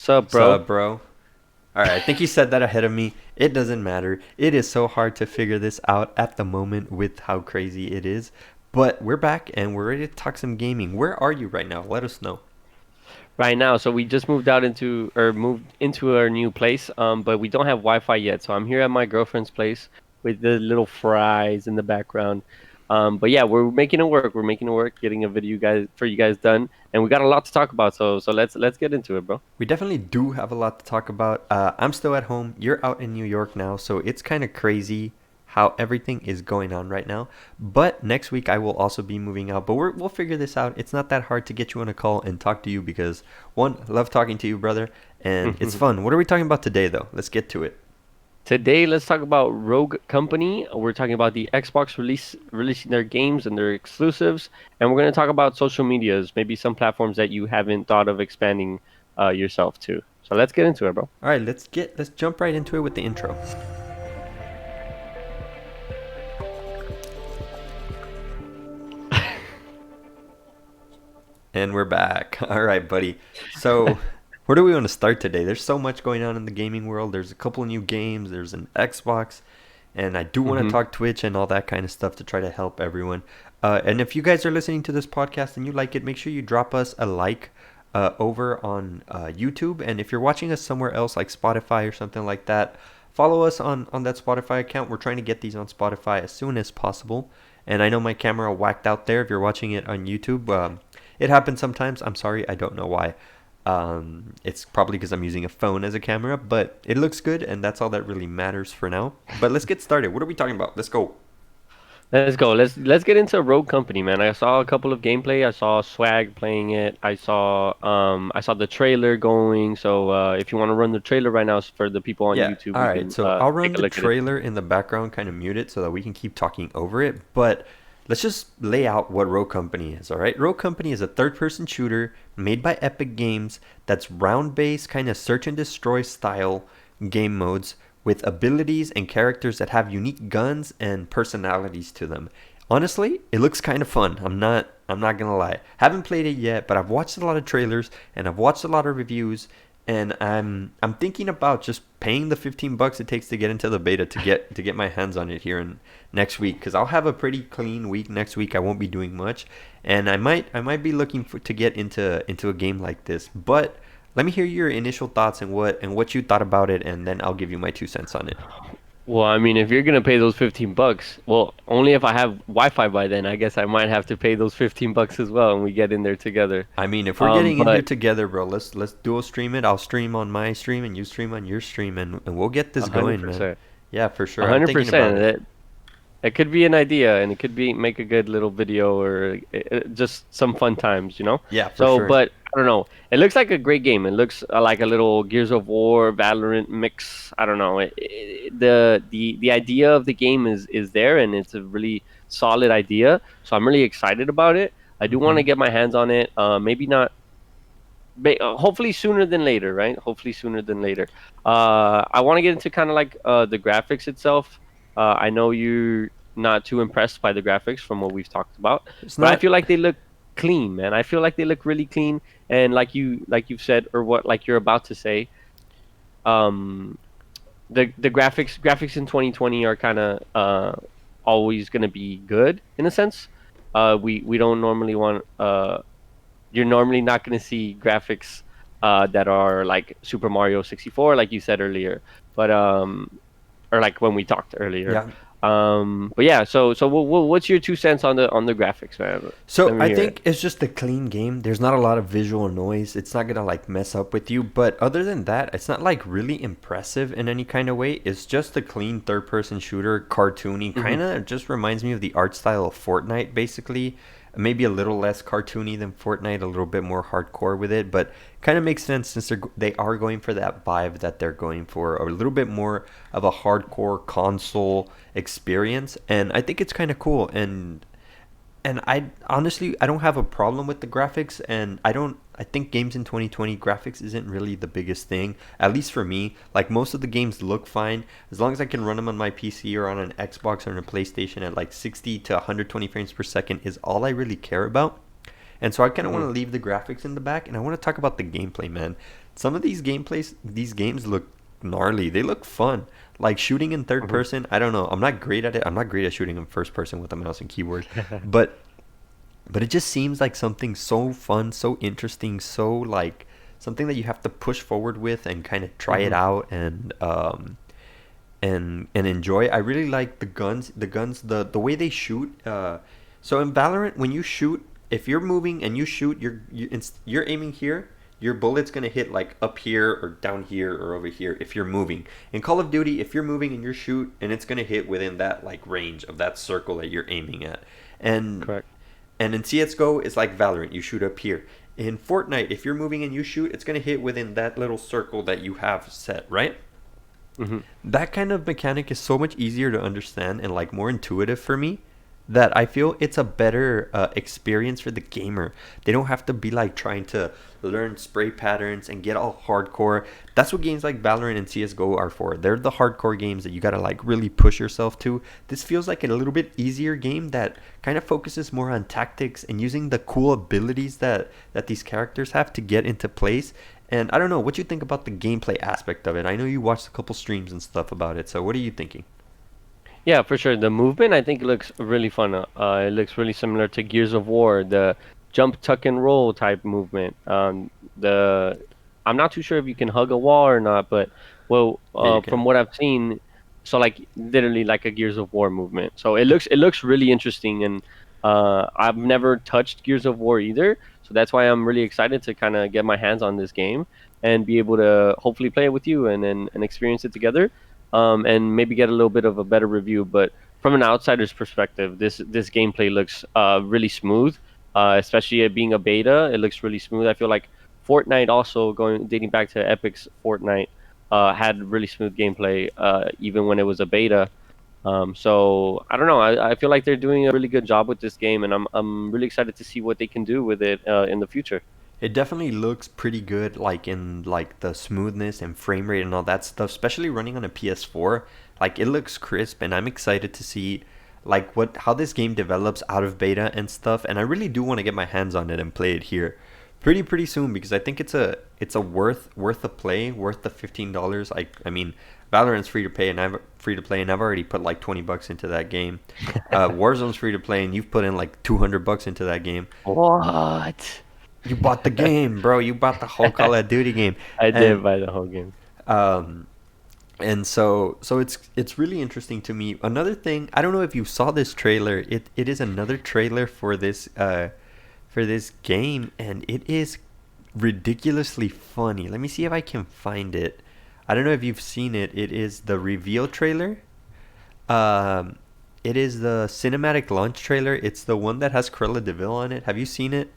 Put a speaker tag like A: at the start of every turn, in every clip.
A: Sup, bro?
B: Sup, bro? Alright, I think you said that ahead of me. It doesn't matter. It is so hard to figure this out at the moment with how crazy it is. But we're back and we're ready to talk some gaming. Where are you right now? Let us know.
A: Right now, so we just moved into our new place, but we don't have Wi-Fi yet. So I'm here at my girlfriend's place with the little fries in the background. But yeah, we're making it work. We're making it work, getting a video guys for you guys done, and we got a lot to talk about. So let's get into it, bro.
B: We definitely do have a lot to talk about. I'm still at home. You're out in New York now, so it's kind of crazy how everything is going on right now. But next week I will also be moving out. But we'll figure this out. It's not that hard to get you on a call and talk to you because one, I love talking to you, brother, and it's fun. What are we talking about today, though? Let's get to it.
A: Today, let's talk about Rogue Company. We're talking about the Xbox releasing their games and their exclusives, and we're going to talk about social medias, maybe some platforms that you haven't thought of expanding yourself to. So let's get into it, bro.
B: All right, let's jump right into it with the intro. And we're back. All right, buddy. So, where do we want to start today? There's so much going on in the gaming world. There's a couple of new games. There's an Xbox, and I do want to
A: hmm
B: talk Twitch and all that kind of stuff to try to help everyone. And if you guys are listening to this podcast and you like it, make sure you drop us a like over on YouTube. And if you're watching us somewhere else like Spotify or something like that, follow us on that Spotify account. We're trying to get these on Spotify as soon as possible. And I know my camera whacked out there if you're watching it on YouTube. It happens sometimes. I'm sorry. I don't know why. It's probably because I'm using a phone as a camera, but it looks good, and that's all that really matters for now. But let's get started. What are we talking about? Let's go.
A: Let's go. Let's get into Rogue Company, man. I saw a couple of gameplay. I saw Swag playing it. I saw the trailer going. So if you want to run the trailer right now for the people on
B: Yeah.
A: YouTube,
B: All
A: we
B: right.
A: can
B: So I'll
A: take
B: run
A: a
B: the
A: look at it.
B: trailer in the background, kind of mute it so that we can keep talking over it. But let's just lay out what Rogue Company is. All right. Rogue Company is a third-person shooter made by Epic Games that's round-based, kind of search and destroy style game modes with abilities and characters that have unique guns and personalities to them. Honestly, it looks kind of fun. I'm not gonna lie. Haven't played it yet, but I've watched a lot of trailers and I've watched a lot of reviews, and I'm thinking about just paying the 15 bucks it takes to get into the beta to get my hands on it here in next week, cuz I'll have a pretty clean week next week. I won't be doing much, and I might be looking to get into a game like this. But let me hear your initial thoughts and what you thought about it, and then I'll give you my 2 cents on it.
A: Well, I mean, if you're gonna pay those 15 bucks, well, only if I have Wi-Fi by then. I guess I might have to pay those 15 bucks as well, and we get in there together.
B: I mean, if we're getting in here
A: But
B: together, bro, let's dual stream it. I'll stream on my stream and you stream on your stream, and we'll get this
A: a hundred
B: going, man.
A: percent,
B: Yeah, for
A: a
B: sure. I'm
A: hundred
B: thinking about
A: percent.
B: it.
A: It could be an idea, and it could be make a good little video or just some fun times, you know.
B: Yeah, for
A: So,
B: sure.
A: but I don't know. It looks like a great game. It looks like a little Gears of War, Valorant mix. I don't know. The idea of the game is there, and it's a really solid idea. So I'm really excited about it. I do want
B: Hmm.
A: to get my hands on it. Maybe not. Hopefully sooner than later, right? Hopefully sooner than later. I want to get into kind of like the graphics itself. I know you're not too impressed by the graphics from what we've talked about,
B: It's
A: but I
B: not.
A: feel like they look clean, man. I feel like they look really clean, and like you've said, or what like you're about to say, um, the graphics in 2020 are kind of always gonna be good in a sense. We don't normally want you're normally not going to see graphics that are like Super Mario 64, like you said earlier, but or like when we talked earlier.
B: Yeah.
A: But yeah, so what's your 2 cents on the graphics, man? Let
B: So
A: me
B: I
A: hear it.
B: think it's just a clean game. There's not a lot of visual noise. It's not gonna like mess up with you. But other than that, it's not like really impressive in any kind of way. It's just a clean third-person shooter, cartoony.
A: hmm
B: Kind of just reminds me of the art style of Fortnite, basically. Maybe a little less cartoony than Fortnite, a little bit more hardcore with it, but kind of makes sense since they are going for that vibe that they're going for, a little bit more of a hardcore console experience, and I think it's kind of cool. And I honestly I don't have a problem with the graphics, and I think games in 2020 graphics isn't really the biggest thing, at least for me. Like most of the games look fine as long as I can run them on my PC or on an Xbox or on a PlayStation at like 60 to 120 frames per second is all I really care about. And so I kind of want
A: hmm
B: to leave the graphics in the back, and I want to talk about the gameplay, man. some of these games look gnarly. They look fun. Like shooting in third
A: Mhm.
B: person, I don't know. I'm not great at it. I'm not great at shooting in first person with a mouse and keyboard, but it just seems like something so fun, so interesting, so like something that you have to push forward with and kind of try it
A: Mhm.
B: out and enjoy. I really like the way they shoot. So in Valorant, when you shoot, if you're moving and you shoot, you're aiming here. Your bullet's gonna hit like up here or down here or over here if you're moving. In Call of Duty, if you're moving and you shoot, and it's gonna hit within that like range of that circle that you're aiming at. And
A: Correct.
B: and in CS:GO, it's like Valorant. You shoot up here. In Fortnite, if you're moving and you shoot, it's gonna hit within that little circle that you have set, right?
A: Mhm.
B: That kind of mechanic is so much easier to understand and like more intuitive for me that I feel it's a better experience for the gamer. They don't have to be like trying to learn spray patterns and get all hardcore. That's what games like Valorant and CS:GO are for. They're the hardcore games that you got to like really push yourself to. This feels like a little bit easier game that kind of focuses more on tactics and using the cool abilities that these characters have to get into place. And I don't know what you think about the gameplay aspect of it. I know you watched a couple streams and stuff about it. So what are you thinking?
A: Yeah, for sure. The movement I think looks really fun. It looks really similar to Gears of War, the jump, tuck, and roll type movement. The I'm not too sure if you can hug a wall or not, but well,
B: Yeah, you
A: from
B: can.
A: what I've seen, so like literally like a Gears of War movement. So it looks really interesting, and I've never touched Gears of War either, so that's why I'm really excited to kind of get my hands on this game and be able to hopefully play it with you and experience it together, and maybe get a little bit of a better review. But from an outsider's perspective, this gameplay looks really smooth, especially it being a beta. It looks really smooth. I feel like Fortnite also going dating back to Epic's Fortnite had really smooth gameplay even when it was a beta. So I don't know. I feel like they're doing a really good job with this game, and I'm really excited to see what they can do with it in the future.
B: It definitely looks pretty good, like in like the smoothness and frame rate and all that stuff, especially running on a PS4. Like it looks crisp, and I'm excited to see like what how this game develops out of beta and stuff. And I really do want to get my hands on it and play it here pretty soon because I think it's a worth the play, worth the $15. I mean, Valorant's free to play, and I've already put like $20 into that game. Warzone's free to play, and you've put in like $200 into that game.
A: What?
B: You bought the game, bro. You bought the whole Call of Duty game,
A: I did
B: and
A: buy the whole game.
B: um, so it's really interesting to me. Another thing, I don't know if you saw this trailer. It is another trailer for this game, and it is ridiculously funny. Let me see if I can find it. I don't know if you've seen it. It is the reveal trailer. Um, it is the cinematic launch trailer. It's the one that has Cruella Deville on it. Have you seen it?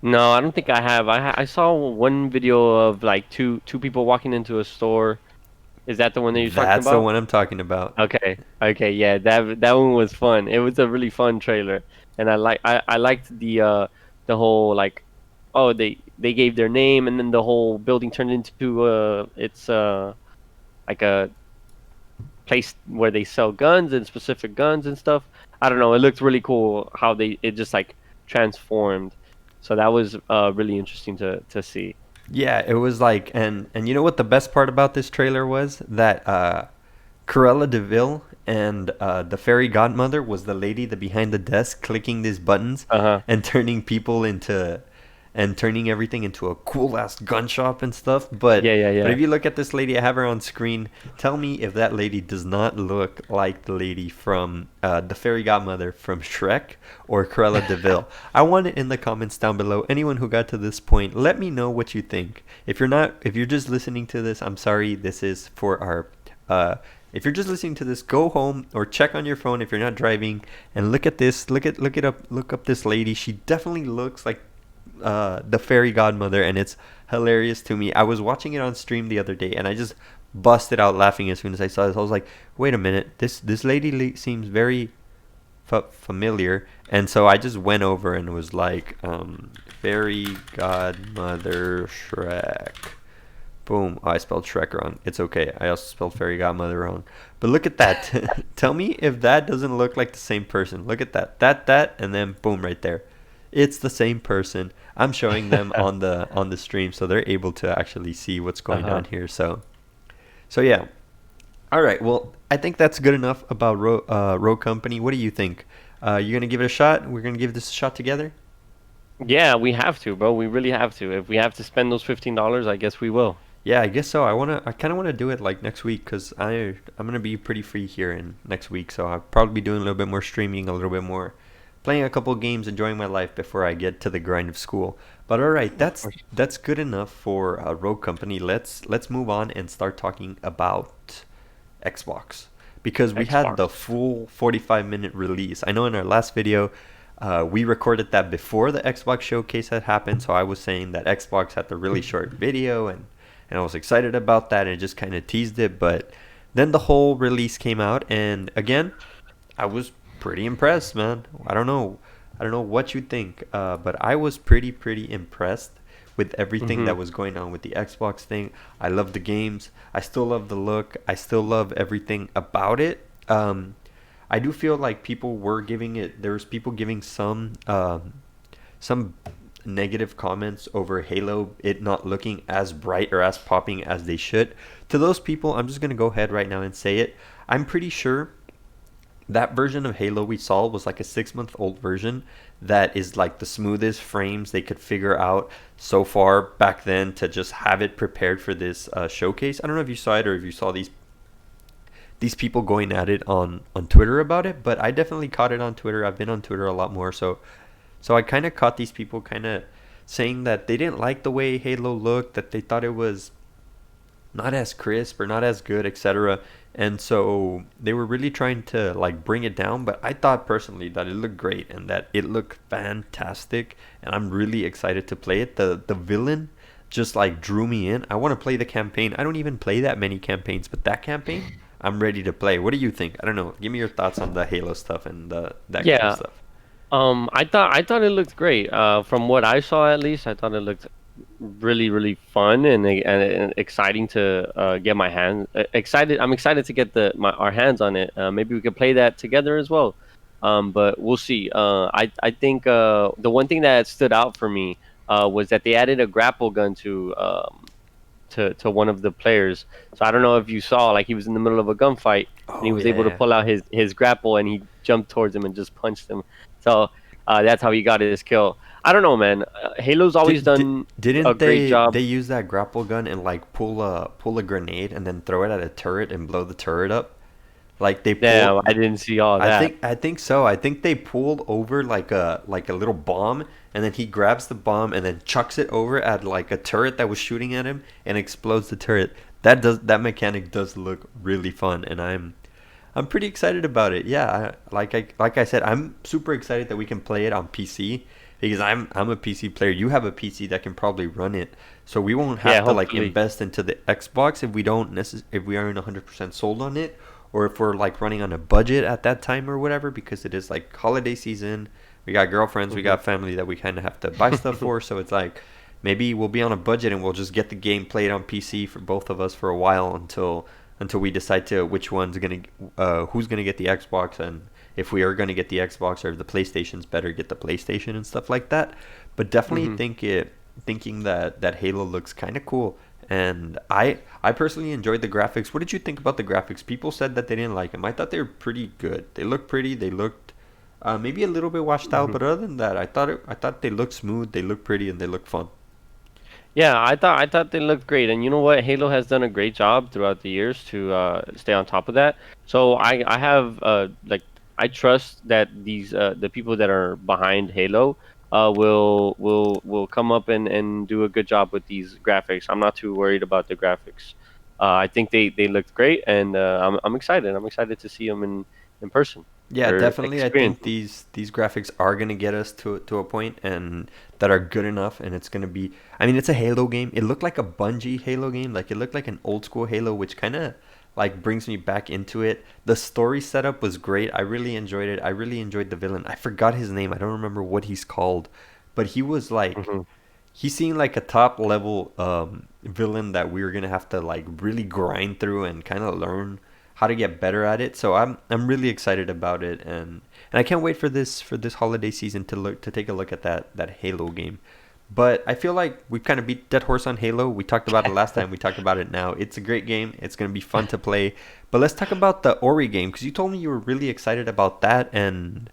A: No, I don't think I have. I saw one video of like two people walking into a store. Is that the one that you're talking
B: That's the
A: about?
B: one I'm talking about.
A: Okay. Okay, yeah, that one was fun. It was a really fun trailer. And I liked the whole like, oh, they gave their name, and then the whole building turned into it's like a place where they sell guns and specific guns and stuff. I don't know. It looked really cool how they it just like transformed. So that was really interesting to see.
B: Yeah, it was like, and you know what the best part about this trailer was that Cruella Deville and the fairy godmother was the lady that behind the desk clicking these buttons
A: Uh-huh.
B: and turning people into and turning everything into a cool ass gun shop and stuff.
A: Yeah, yeah,
B: But
A: yeah.
B: if you look at this lady, I have her on screen. Tell me if that lady does not look like the lady from the fairy godmother from Shrek or Cruella Deville. I want it in the comments down below. Anyone who got to this point, let me know what you think. If you're just listening to this, I'm sorry. This is for our if you're just listening to this, go home or check on your phone if you're not driving and look at this. Look up this lady. She definitely looks like the fairy godmother, and it's hilarious to me. I was watching it on stream the other day, and I just busted out laughing as soon as I saw this. I was like, "Wait a minute, this lady seems very familiar," and so I just went over and was like, "Fairy godmother Shrek." Boom. Oh, I spelled Shrek wrong. It's okay. I also spelled fairy godmother wrong. But look at that. Tell me if that doesn't look like the same person. Look at that. And then boom right there. It's the same person. I'm showing them on the stream, so they're able to actually see what's going
A: Uh-huh.
B: on here. So yeah. All right. Well, I think that's good enough about Rogue Company. What do you think? You gonna give it a shot? We're gonna give this a shot together.
A: Yeah, we have to, bro. We really have to. If we have to spend those $15, I guess we will.
B: Yeah, I guess so. I kind of wanna do it like next week because I'm gonna be pretty free here in next week, so I'll probably be doing a little bit more streaming, a little bit more playing a couple games, enjoying my life before I get to the grind of school. But all right,
A: Of
B: that's
A: course.
B: that's good enough for Rogue Company. Let's move on and start talking about Xbox because we had the
A: Xbox.
B: full 45-minute release. I know in our last video, we recorded that before the Xbox showcase had happened, so I was saying that Xbox had the really short video and I was excited about that and just kind of teased it, but then the whole release came out and again, I was pretty impressed, man. I don't know what you think, but I was pretty impressed with everything
A: Mm-hmm.
B: that was going on with the Xbox thing. I love the games. I still love the look. I still love everything about it. I do feel like people were giving it. There was people giving some negative comments over Halo, it not looking as bright or as popping as they should. To those people, I'm just gonna go ahead right now and say it. I'm pretty sure that version of Halo we saw was like a 6 month old version that is like the smoothest frames they could figure out so far back then to just have it prepared for this showcase. I don't know if you saw it or if you saw these people going at it on Twitter about it, but I definitely caught it on Twitter. I've been on Twitter a lot more, so I kind of caught these people kind of saying that they didn't like the way Halo looked, that they thought it was not as crisp or not as good, etc. And so they were really trying to like bring it down, but I thought personally that it looked great and that it looked fantastic and I'm really excited to play it. The villain just like drew me in. I want to play the campaign. I don't even play that many campaigns, but that campaign I'm ready to play. What do you think? I don't know. Give me your thoughts on the Halo stuff and that kind of
A: Yeah.
B: stuff.
A: I thought it looked great. From what I saw, at least, I thought it looked really fun and exciting to get my hand excited. I'm excited to get the my our hands on it. Maybe we could play that together as well. But we'll see. I think the one thing that stood out for me was that they added a grapple gun to one of the players. So I don't know if you saw, like he was in the middle of a gunfight and he
B: Oh
A: was
B: yeah,
A: able to
B: yeah.
A: pull out his grapple and he jumped towards him and just punched him. So that's how he got his kill. I don't know, man. Halo's always
B: Did, did
A: done a
B: didn't
A: great
B: they
A: job.
B: use that grapple gun and like pull a grenade and then throw it at a turret and blow the turret up? Like they
A: Damn,
B: pull.
A: I didn't see all that.
B: I think so. I think they pulled over like a little bomb and then he grabs the bomb and then chucks it over at like a turret that was shooting at him and explodes the turret. That mechanic does look really fun and I'm pretty excited about it. Yeah, like I said, I'm super excited that we can play it on PC because I'm a PC player. You have a PC that can probably run it, so we won't
A: Yeah,
B: have to like
A: hopefully.
B: invest into the Xbox if we aren't 100% sold on it, or if we're like running on a budget at that time or whatever. Because it is like holiday season, we got girlfriends, we
A: Hmm.
B: got family that we kind of have to buy stuff for. So it's like maybe we'll be on a budget and we'll just get the game played on PC for both of us for a while until we decide to which one's gonna who's gonna get the Xbox and if we are gonna get the Xbox or if the PlayStation's better get the PlayStation and stuff like that. But definitely
A: Hmm.
B: thinking that Halo looks kind of cool. And I personally enjoyed the graphics. What did you think about the graphics? People said that they didn't like them. I thought they were pretty good. They looked pretty. They looked maybe a little bit washed out,
A: Hmm.
B: but other than that, I thought they looked smooth. They looked pretty and they looked fun.
A: Yeah, I thought they looked great, and you know what? Halo has done a great job throughout the years to stay on top of that. So I have like I trust that these the people that are behind Halo will come up and do a good job with these graphics. I'm not too worried about the graphics. I think they looked great, and I'm excited. I'm excited to see them in person
B: Yeah,
A: or
B: definitely. I
A: experience
B: think
A: them.
B: these graphics are gonna get us to a point and that are good enough, and it's gonna be. I mean, it's a Halo game. It looked like a Bungie Halo game. Like it looked like an old school Halo, which kind of like brings me back into it. The story setup was great. I really enjoyed it. I really enjoyed the villain. I forgot his name. I don't remember what he's called, but he was like
A: Hmm.
B: he seemed like a top level villain that we were gonna have to like really grind through and kind of learn how to get better at it. So I'm really excited about it, and I can't wait for this holiday season to take a look at that Halo game. But I feel like we've kind of beat dead horse on Halo. We talked about it last time. We talked about it now. It's a great game. It's going to be fun to play. But let's talk about the Ori game because you told me you were really excited about that, and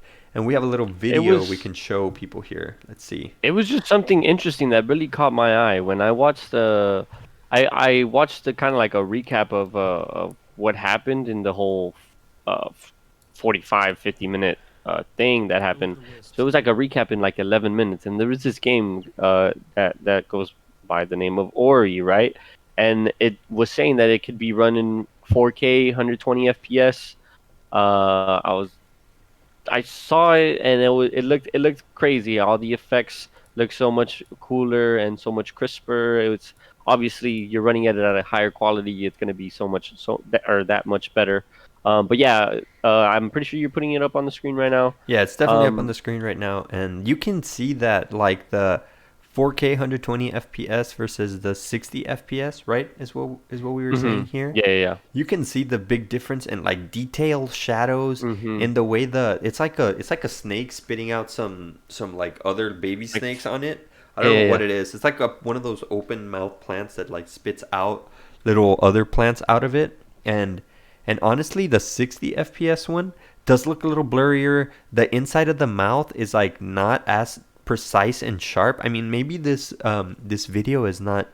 B: we have a little
A: It
B: video we
A: was
B: can show people here. Let's see.
A: it was just something interesting that really caught my eye when I watched I watched the kind of like a recap of what happened in the whole 45-50 minute thing that happened. So it was like a recap in like 11 minutes, and there was this game that goes by the name of Ori, right? And it was saying that it could be running 4K 120 FPS. I was I saw it and it looked crazy. All the effects look so much cooler and so much crisper. It's obviously you're running at it at a higher quality. It's going to be that much better. But yeah, I'm pretty sure you're putting it up on the screen right now.
B: Yeah, it's definitely up on
A: Um,
B: the screen right now, and you can see that like the 4K 120 FPS versus the 60 FPS, right? Is what we were saying here.
A: yeah.
B: You can see the big difference in like detail, shadows,
A: Hmm.
B: in the way it's like a snake spitting out some like other baby
A: Like,
B: snakes on it. I don't know
A: yeah.
B: what it is. It's like one of those open mouth plants that like spits out little other plants out of it. And honestly, the 60 FPS one does look a little blurrier. The inside of the mouth is like not as precise and sharp. I mean, maybe this video is not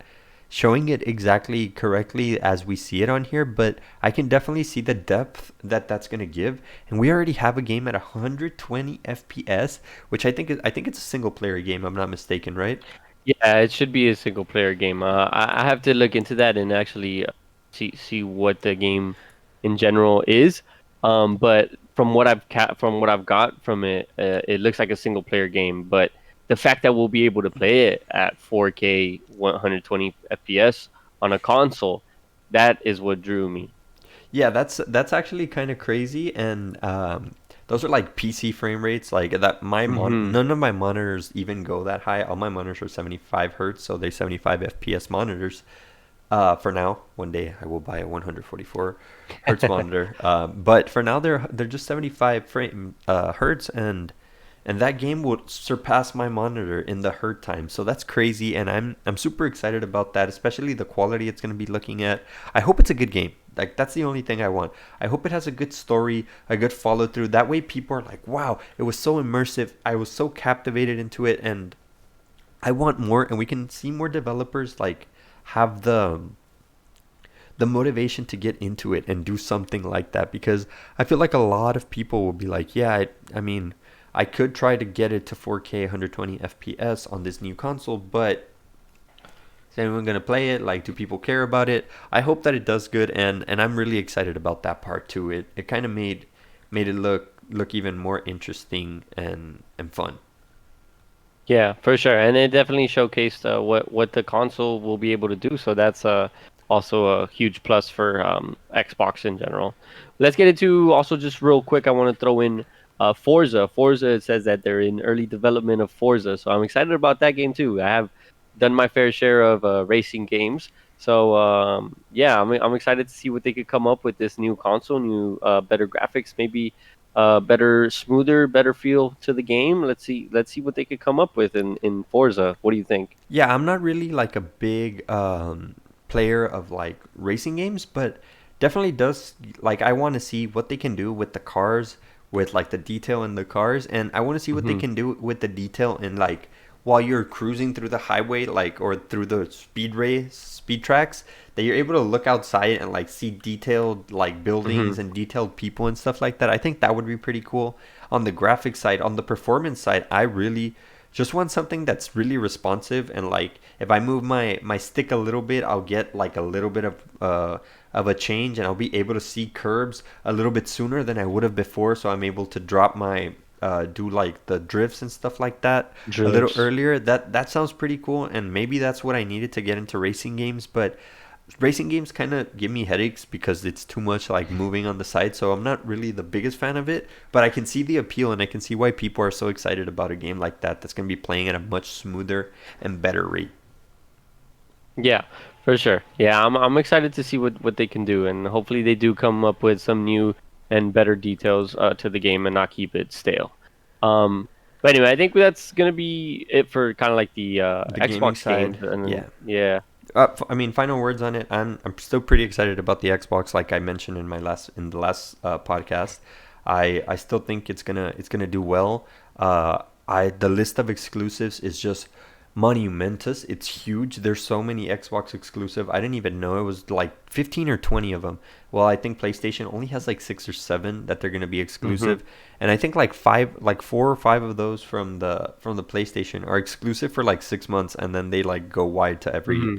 B: showing it exactly correctly as we see it on here, but I can definitely see the depth that that's going to give. And we already have a game at 120 FPS, which I think it's a single player game. I'm not mistaken, right?
A: Yeah, it should be a single player game. I have to look into that and actually see what the game in general is. But from what I've got from it, it looks like a single player game. But the fact that we'll be able to play it at 4K 120 FPS on a console, that is what drew me.
B: Yeah, that's actually kind of crazy, and those are like PC frame rates. Like that,
A: Hmm.
B: none of my monitors even go that high. All my monitors are 75 hertz, so they're 75 FPS monitors. For now, one day I will buy a 144 hertz monitor. But for now, they're just 75 frame hertz, and that game will surpass my monitor in the hurt time. So that's crazy, and I'm super excited about that, especially the quality it's going to be looking at. I hope it's a good game. Like that's the only thing I want. I hope it has a good story, a good follow through. That way people are like, "Wow, it was so immersive. I was so captivated into it and I want more." And we can see more developers like have the motivation to get into it and do something like that, because I feel like a lot of people will be like, yeah, I mean, I could try to get it to 4K 120 FPS on this new console, but is anyone going to play it? Like, do people care about it? I hope that it does good, and I'm really excited about that part too. It kind of made it look even more interesting and fun.
A: Yeah, for sure, and it definitely showcased what the console will be able to do. So that's also a huge plus for Xbox in general. Let's get into also just real quick. I want to throw in Forza. Forza, it says that they're in early development of Forza, so I'm excited about that game too. I have done my fair share of racing games, so yeah, I'm excited to see what they could come up with this new console, new better graphics, maybe better, smoother, better feel to the game. Let's see what they could come up with in Forza. What do you think?
B: Yeah, I'm not really like a big player of like racing games, but definitely does like I want to see what they can do with the cars, with like the detail in the cars, and I want to see what they
A: Hmm.
B: can do with the detail in like while you're cruising through the highway, like or through the speed tracks, that you're able to look outside and like see detailed like
A: Hmm.
B: buildings and detailed people and stuff like that. I think that would be pretty cool. On the graphics side, on the performance side, I really just want something that's really responsive, and like if I move my stick a little bit, I'll get like a little bit of a change, and I'll be able to see curbs a little bit sooner than I would have before, so I'm able to drop my do like the drifts and stuff like that a little
A: Drifts.
B: earlier. That sounds pretty cool, and maybe that's what I needed to get into racing games, but racing games kind of give me headaches because it's too much like moving on the side, so I'm not really the biggest fan of it, but I can see the appeal and I can see why people are so excited about a game like that that's going to be playing at a much smoother and better rate.
A: Yeah, For sure. Yeah, I'm excited to see what they can do, and hopefully they do come up with some new and better details to the game and not keep it stale. Um, but anyway, I think that's gonna be it for kind of like the
B: The gaming
A: Xbox
B: side,
A: games, and then
B: yeah.
A: yeah.
B: I mean, final words on it. I'm still pretty excited about the Xbox, like I mentioned in my last in the last podcast. I still think it's gonna do well. I the list of exclusives is just monumentous. It's huge. There's so many Xbox exclusive. I didn't even know it was like 15 or 20 of them. Well, I think PlayStation only has like 6 or 7 that they're gonna be
A: Hmm.
B: exclusive, and I think like five, like 4 or 5 of those from the PlayStation are exclusive for like 6 months, and then they like go wide
A: Hmm.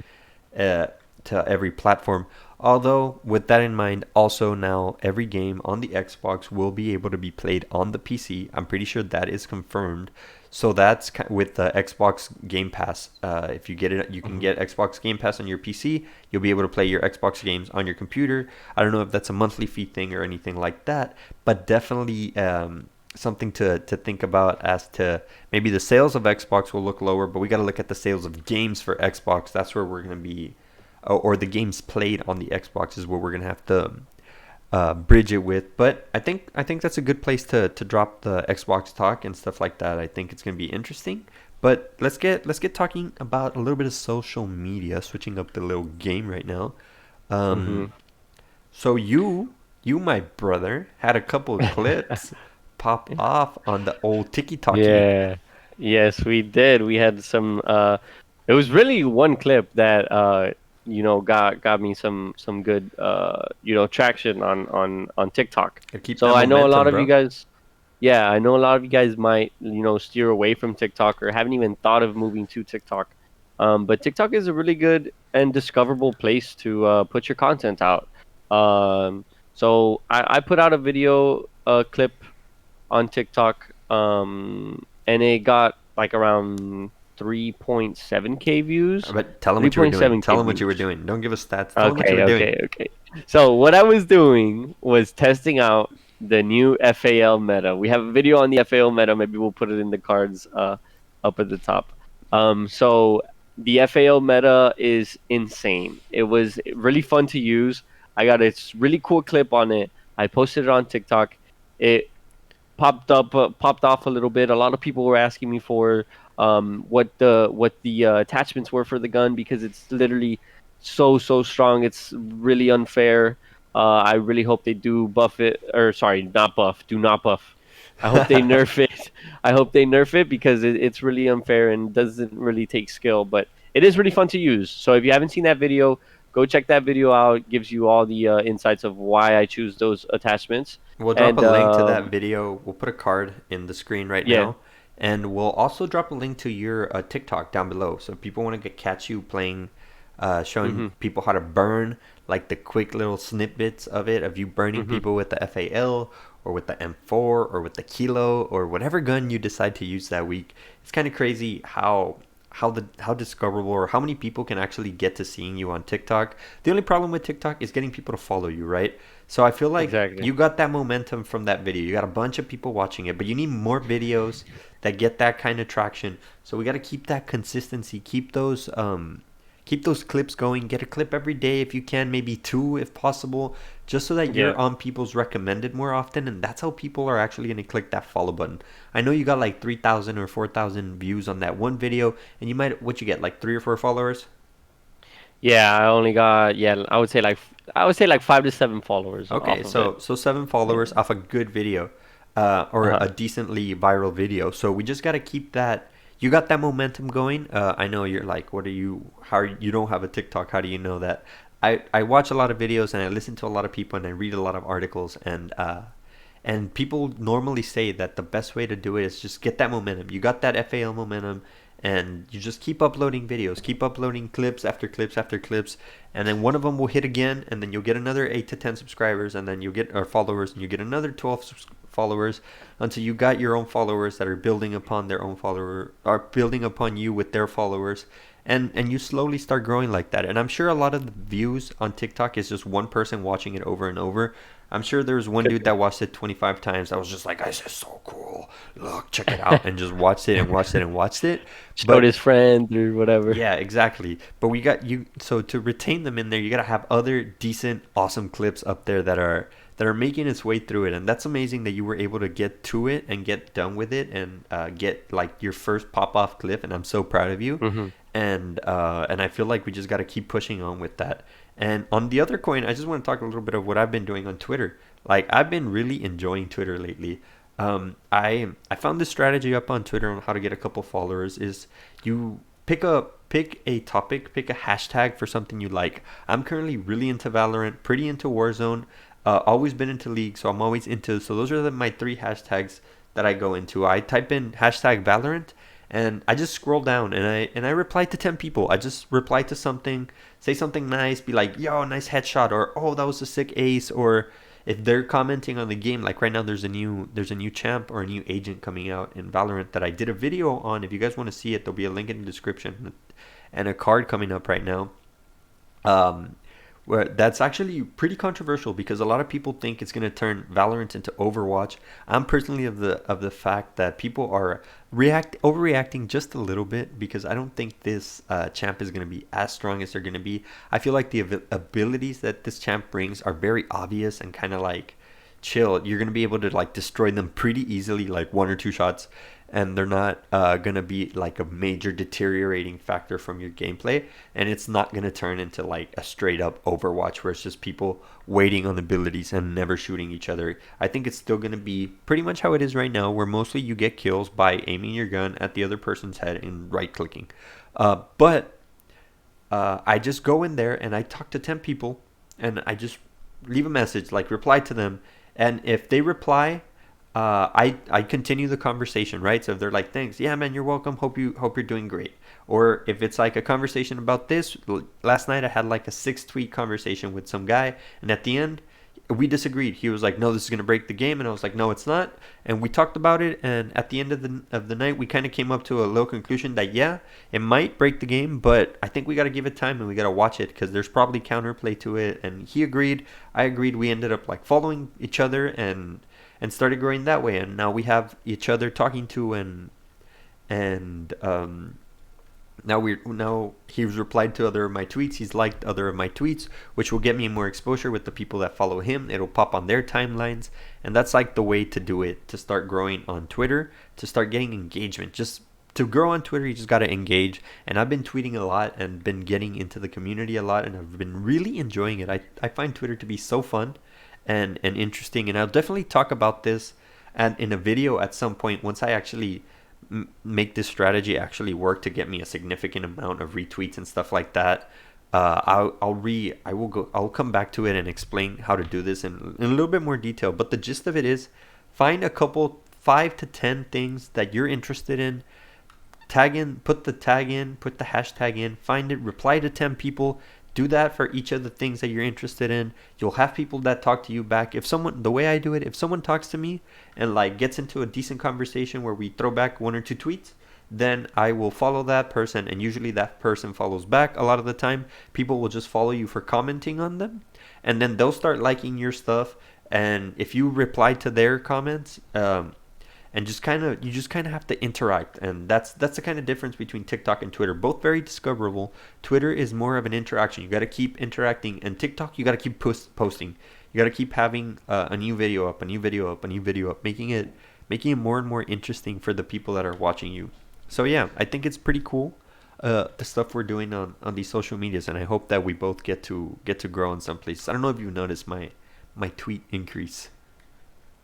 B: uh, to every platform. Although, with that in mind, also now every game on the Xbox will be able to be played on the PC. I'm pretty sure that is confirmed. So that's with the Xbox Game Pass. If you get it, you can
A: Hmm.
B: get Xbox Game Pass on your PC. You'll be able to play your Xbox games on your computer. I don't know if that's a monthly fee thing or anything like that, but definitely something to think about as to maybe the sales of Xbox will look lower, but we got to look at the sales of games for Xbox. That's where we're going to be, or the games played on the Xbox is where we're going to have to bridge it with. But I think that's a good place to drop the Xbox talk and stuff like that. I think it's going to be interesting. But let's get talking about a little bit of social media, switching up the little game right now.
A: Hmm.
B: Um, so you my brother had a couple of clips pop off on the old TikToky.
A: Yeah. Yes, we did. We had some it was really one clip that got me some good traction on TikTok.
B: Gotta keep
A: So
B: that
A: I know a lot
B: momentum,
A: of you
B: bro.
A: guys yeah, I know a lot of you guys might, steer away from TikTok or haven't even thought of moving to TikTok. But TikTok is a really good and discoverable place to put your content out. So I put out a video clip on TikTok, and it got like around 3.7K views.
B: But tell them what you were doing.
A: 3.7K
B: Tell them what you were
A: views.
B: doing. Don't give us stats. Tell them what you were
A: Okay,
B: doing.
A: okay, okay. So what I was doing was testing out the new FAL meta. We have a video on the FAL meta. Maybe we'll put it in the cards up at the top. So the FAL meta is insane. It was really fun to use. I got a really cool clip on it. I posted it on TikTok. It popped off a little bit. A lot of people were asking me for what the attachments were for the gun because it's literally so strong. It's really unfair. I really hope they do buff it, or sorry, not buff. Do not buff. I hope they nerf it. I hope they nerf it because it's really unfair and doesn't really take skill, but it is really fun to use. So if you haven't seen that video, go check that video out. It gives you all the insights of why I choose those attachments.
B: We'll drop a
A: And
B: link to that video. We'll put a card in the screen right
A: yeah.
B: now. And we'll also drop a link to your TikTok down below. So if people want to catch you playing, showing
A: Hmm.
B: people how to burn, like the quick little snippets of it, of you burning
A: Hmm.
B: people with the FAL or with the M4 or with the Kilo or whatever gun you decide to use that week. It's kind of crazy how discoverable or how many people can actually get to seeing you on TikTok. The only problem with TikTok is getting people to follow you, right? So I feel like
A: Exactly.
B: you got that momentum from that video. You got a bunch of people watching it, but you need more videos that get that kind of traction. So we got to keep that consistency, keep those clips going. Get a clip every day if you can, maybe two if possible, just so that
A: Yeah.
B: you're on people's recommended more often, and that's how people are actually going to click that follow button. I know you got like 3,000 or 4,000 views on that one video, and you might what you get like 3 or 4 followers.
A: Yeah, I only got yeah, I would say like 5 to 7 followers
B: Okay,
A: off of it.
B: so 7 followers
A: Yeah.
B: off a good video, or
A: Uh-huh.
B: a decently viral video. So we just gotta keep that. You got that momentum going. I know you're like, what are you? How are you don't have a TikTok? How do you know that? I watch a lot of videos and I listen to a lot of people and I read a lot of articles and people normally say that the best way to do it is just get that momentum. You got that FAL momentum, and you just keep uploading videos, keep uploading clips after clips after clips, and then one of them will hit again, and then you'll get another 8 to 10 subscribers, and then you'll get or followers, and you get another 12 followers until you got your own followers that are building upon their own follower, are building upon you with their followers, and you slowly start growing like that. And I'm sure a lot of the views on TikTok is just one person watching it over and over. I'm sure there was one
A: Could
B: dude that watched it 25 times. I was just like, "This is so cool. Look, check it out," and just watched it and watched it and watched it.
A: showed
B: But
A: his friend or whatever.
B: yeah, exactly. But we got you. So to retain them in there, you gotta have other decent, awesome clips up there that are making its way through it, and that's amazing that you were able to get to it and get done with it and get like your first pop off clip. And I'm so proud of you.
A: Hmm.
B: And I feel like we just gotta keep pushing on with that. And on the other coin, I just want to talk a little bit of what I've been doing on Twitter. Like I've been really enjoying Twitter lately. I found this strategy up on Twitter on how to get a couple followers. Is you pick a topic, pick a hashtag for something you like. I'm currently really into Valorant, pretty into Warzone, always been into League, so I'm always into. So those are my three hashtags that I go into. I type in hashtag Valorant, and I just scroll down and I reply to 10 people. I just reply to something, say something nice, be like, "Yo, nice headshot," or "Oh, that was a sick ace," or if they're commenting on the game, like right now there's a new champ or a new agent coming out in Valorant that I did a video on. If you guys want to see it, there'll be a link in the description and a card coming up right now. Um, where that's actually pretty controversial because a lot of people think it's going to turn Valorant into Overwatch. I'm personally of the fact that people are react overreacting just a little bit because I don't think this champ is going to be as strong as they're going to be. I feel like the abilities that this champ brings are very obvious and kind of like chill. You're going to be able to like destroy them pretty easily, like one or two shots, and they're not going to be like a major deteriorating factor from your gameplay, and it's not going to turn into like a straight up Overwatch where it's just people waiting on abilities and never shooting each other. I think it's still going to be pretty much how it is right now, where mostly you get kills by aiming your gun at the other person's head and right clicking. But I just go in there and I talk to 10 people and I just leave a message, like reply to them. And if they reply, I continue the conversation, right? So if they're like, "Thanks, yeah, man, you're welcome. Hope you're doing great." Or if it's like a conversation about this, last night I had like a 6 tweet conversation with some guy, and at the end, we disagreed. He was like, "No, this is gonna break the game," and I was like, "No, it's not." And we talked about it, and at the end of the night, we kind of came up to a little conclusion that yeah, it might break the game, but I think we got to give it time and we got to watch it because there's probably counterplay to it. And he agreed, I agreed. We ended up like following each other and started growing that way. And now we have each other talking to and now he's replied to other of my tweets. He's liked other of my tweets, which will get me more exposure with the people that follow him. It'll pop on their timelines, and that's like the way to do it. To start growing on Twitter, to start getting engagement. Just to grow on Twitter, you just gotta engage. And I've been tweeting a lot and been getting into the community a lot, and I've been really enjoying it. I find Twitter to be so fun and interesting, and I'll definitely talk about this and in a video at some point once I actually make this strategy actually work to get me a significant amount of retweets and stuff like that. I'll come back to it and explain how to do this in a little bit more detail. But the gist of it is, find a couple 5 to 10 things that you're interested in, put the hashtag in, find it, reply to 10 people. Do that for each of the things that you're interested in. You'll have people that talk to you back. If someone, the way I do it, if someone talks to me and like gets into a decent conversation where we throw back 1 or 2 tweets, then I will follow that person, and usually that person follows back. A lot of the time, people will just follow you for commenting on them, and then they'll start liking your stuff. And if you reply to their comments, and just kind of have to interact, and that's the kind of difference between TikTok and Twitter. Both very discoverable. Twitter is more of an interaction. You got to keep interacting, and TikTok you got to keep posting. You got to keep having a new video up, a new video up, a new video up, making it more and more interesting for the people that are watching you. So yeah, I think it's pretty cool, the stuff we're doing on these social medias, and I hope that we both get to grow in some places. I don't know if you've noticed my tweet increase.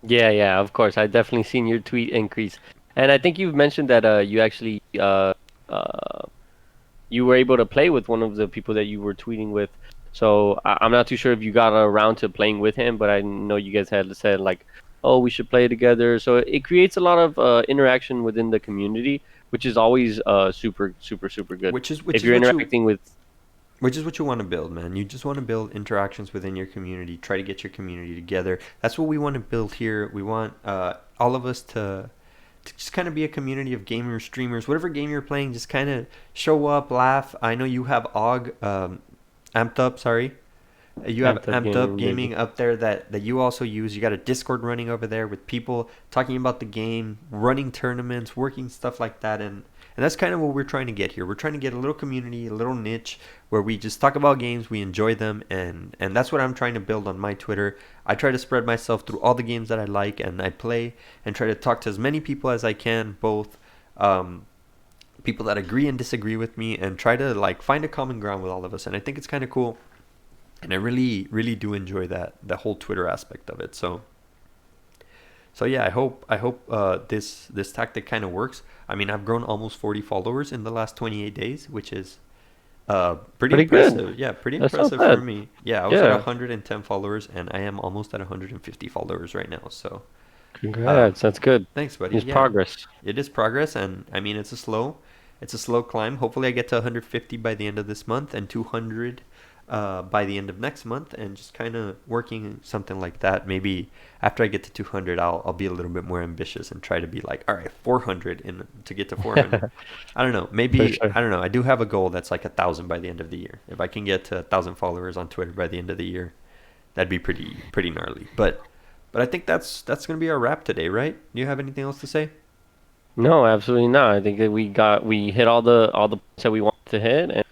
A: Yeah, yeah, of course. I definitely seen your tweet increase, and I think you've mentioned that you actually uh you were able to play with one of the people that you were tweeting with. So I'm not too sure if you got around to playing with him, but I know you guys had said like, "Oh, we should play together." So it creates a lot of interaction within the community, which is always super, super, super good.
B: which is which
A: If
B: is
A: you're
B: what you
A: interacting with,
B: which is what you want to build, man. You just want to build interactions within your community. Try to get your community together. That's what we want to build here. We want all of us to just kind of be a community of gamers, streamers, whatever game you're playing. Just kind of show up, laugh. I know you have Amped Up. Sorry, you have
A: Amped up
B: Amped Up
A: gaming, baby.
B: Gaming up there that you also use. You got a Discord running over there with people talking about the game, running tournaments, working stuff like that, and that's kind of what we're trying to get here. We're trying to get a little community, a little niche where we just talk about games, we enjoy them, and that's what I'm trying to build on my Twitter. I try to spread myself through all the games that I like and I play, and try to talk to as many people as I can, both um, people that agree and disagree with me, and try to like find a common ground with all of us. And I think it's kind of cool, and I really, really do enjoy that the whole Twitter aspect of it. So yeah, I hope this tactic kind of works. I mean, I've grown almost 40 followers in the last 28 days, which is pretty
A: Pretty good.
B: impressive. Yeah, pretty
A: That's not
B: impressive for
A: bad.
B: me. Yeah, I was at
A: Yeah.
B: 110 followers, and I am almost at 150 followers right now. So um,
A: Congrats. That's good.
B: thanks, buddy.
A: It's
B: Yeah,
A: progress.
B: it is progress, and I mean it's a slow climb. Hopefully, I get to 150 by the end of this month and 200 by the end of next month, and just kind of working something like that. Maybe after I get to 200, I'll be a little bit more ambitious and try to be like, all right, 400 in to get to 400. I don't know.
A: For
B: Maybe
A: sure.
B: I don't know. I do have a goal that's like 1,000 by the end of the year. If I can get to 1,000 followers on Twitter by the end of the year, that'd be pretty gnarly. But I think that's gonna be our wrap today, right? Do you have anything else to say?
A: No, absolutely not. I think that we hit all the points that we wanted to hit, and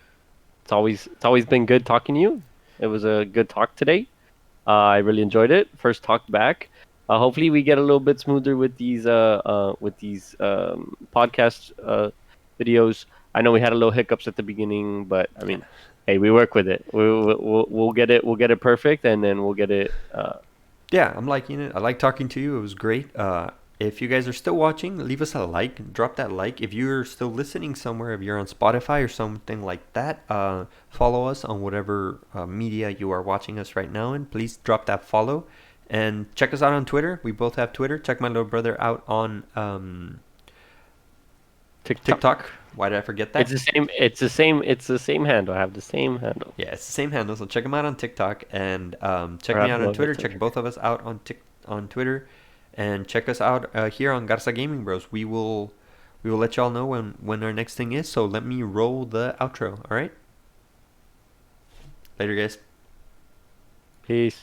A: it's always been good talking to you. It was a good talk today. I really enjoyed it. First talk back. Hopefully we get a little bit smoother with these podcast videos. I know we had a little hiccups at the beginning, but I
B: Yeah.
A: mean, hey, we work with it. We'll get it. We'll get it perfect, and then we'll get it.
B: Yeah, I'm liking it. I like talking to you. It was great. If you guys are still watching, leave us a like. Drop that like. If you're still listening somewhere, if you're on Spotify or something like that, follow us on whatever media you are watching us right now, and please drop that follow. And check us out on Twitter. We both have Twitter. Check my little brother out on
A: TikTok.
B: TikTok. Why did I forget
A: It's
B: that?
A: the same. It's the same. It's the same handle. I have the same handle.
B: Yeah, it's the same handle. So check him out on TikTok and check
A: Or I
B: me
A: have
B: out on
A: love it.
B: Twitter. Check both of us out on Twitter, and check us out here on Garza Gaming Bros. We will let y'all know when our next thing is. So let me roll the outro. All right. Later, guys.
A: Peace.